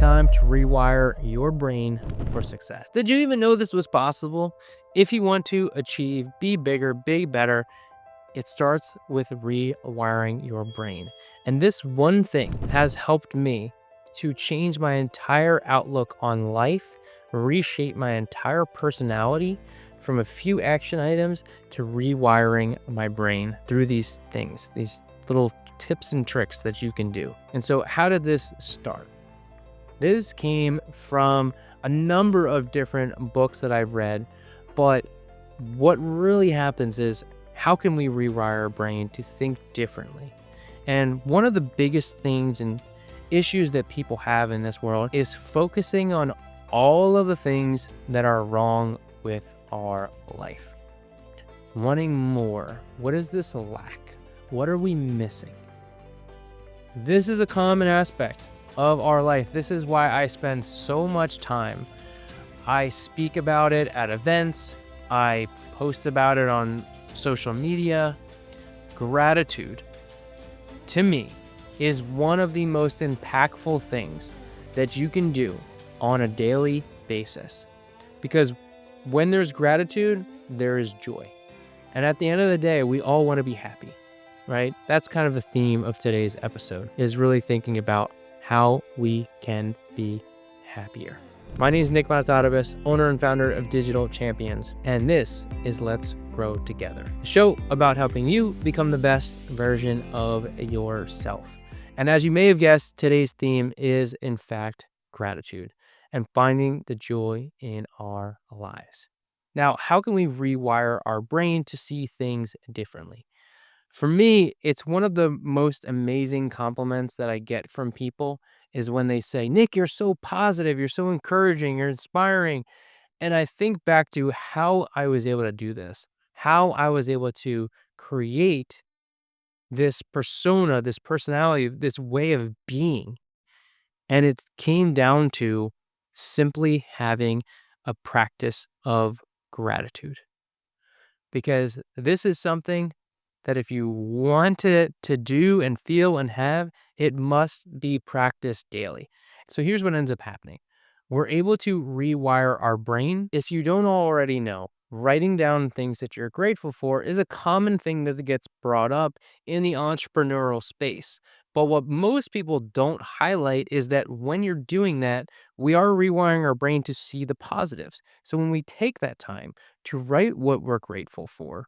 time to rewire your brain for success. Did you even know this was possible? If you want to achieve, be bigger, be better, it starts with rewiring your brain. And this one thing has helped me to change my entire outlook on life, reshape my entire personality from a few action items to rewiring my brain through these things, these little tips and tricks that you can do. And so, how did this start? This came from a number of different books that I've read, but what really happens is, how can we rewire our brain to think differently? And one of the biggest things and issues that people have in this world is focusing on all of the things that are wrong with our life. Wanting more. What is this lack? What are we missing? This is a common aspect of our life. This is why I spend so much time. I speak about it at events. I post about it on social media. Gratitude, to me, is one of the most impactful things that you can do on a daily basis. Because when there's gratitude, there is joy. And at the end of the day, we all want to be happy, right? That's kind of the theme of today's episode, is really thinking about how we can be happier. My name is Nick Bonitatibus, owner and founder of Digital Champions, and this is Let's Grow Together, a show about helping you become the best version of yourself. And as you may have guessed, today's theme is, in fact, gratitude and finding the joy in our lives. Now, how can we rewire our brain to see things differently? For me, it's one of the most amazing compliments that I get from people is when they say, Nick, you're so positive, you're so encouraging, you're inspiring. And I think back to how I was able to do this, how I was able to create this persona, this personality, this way of being. And it came down to simply having a practice of gratitude. Because this is something that if you want it to do and feel and have, it must be practiced daily. So here's what ends up happening. We're able to rewire our brain. If you don't already know, writing down things that you're grateful for is a common thing that gets brought up in the entrepreneurial space. But what most people don't highlight is that when you're doing that, we are rewiring our brain to see the positives. So when we take that time to write what we're grateful for,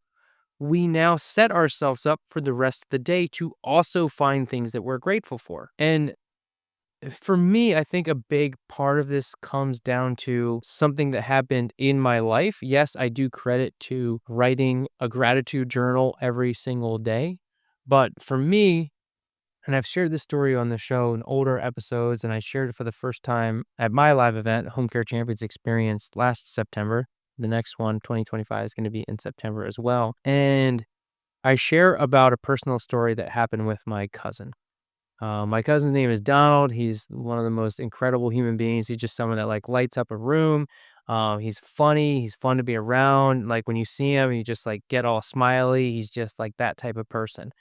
we now set ourselves up for the rest of the day to also find things that we're grateful for. And for me, I think a big part of this comes down to something that happened in my life. Yes, I do credit to writing a gratitude journal every single day. But for me, and I've shared this story on the show in older episodes, and I shared it for the first time at my live event, Home Care Champions Experience, last September. The next one, 2025, is going to be in September as well. And I share about a personal story that happened with my cousin. My cousin's name is Donald. He's one of the most incredible human beings. He's just someone that like lights up a room. He's funny. He's fun to be around. Like when you see him, you just like get all smiley. He's just like that type of person.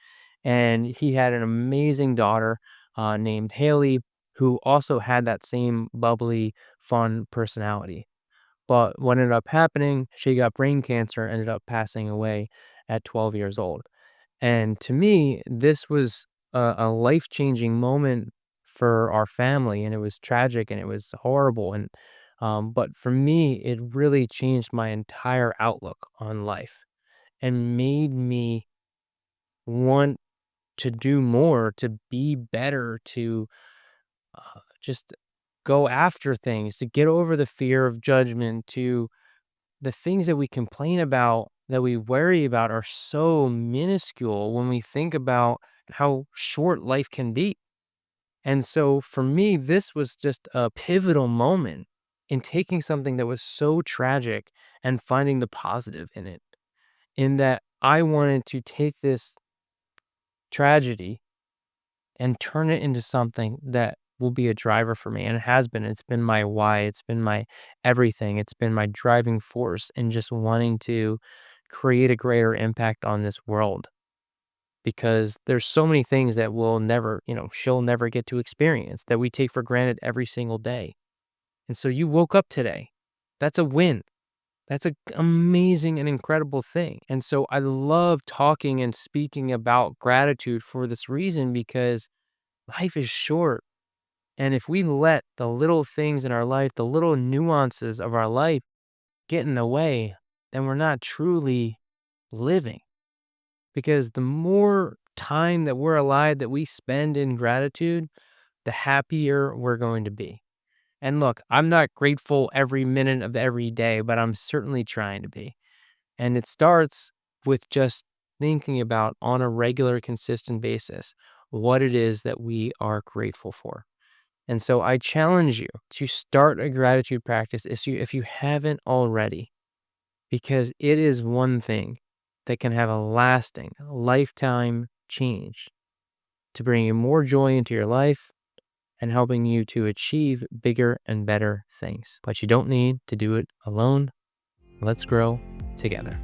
And he had an amazing daughter named Haley, who also had that same bubbly, fun personality. But what ended up happening, she got brain cancer, ended up passing away at 12 years old. And to me, this was a life-changing moment for our family, and it was tragic and it was horrible. And but for me, it really changed my entire outlook on life and made me want to do more, to be better, to just go after things, to get over the fear of judgment, to the things that we complain about, that we worry about are so minuscule when we think about how short life can be. And so for me, this was just a pivotal moment in taking something that was so tragic and finding the positive in it. In that I wanted to take this tragedy and turn it into something that will be a driver for me. And it has been. It's been my why. It's been my everything. It's been my driving force in just wanting to create a greater impact on this world. because there's so many things that we'll never, she'll never get to experience that we take for granted every single day. And so you woke up today. That's a win. That's an amazing and incredible thing. And so I love talking and speaking about gratitude for this reason, because life is short. And if we let the little things in our life, the little nuances of our life get in the way, then we're not truly living. Because the more time that we're alive that we spend in gratitude, the happier we're going to be. And look, I'm not grateful every minute of every day, but I'm certainly trying to be. And it starts with just thinking about, on a regular, consistent basis, what it is that we are grateful for. And so I challenge you to start a gratitude practice if you haven't already, because it is one thing that can have a lasting, lifetime change to bring you more joy into your life and helping you to achieve bigger and better things. But you don't need to do it alone. Let's grow together.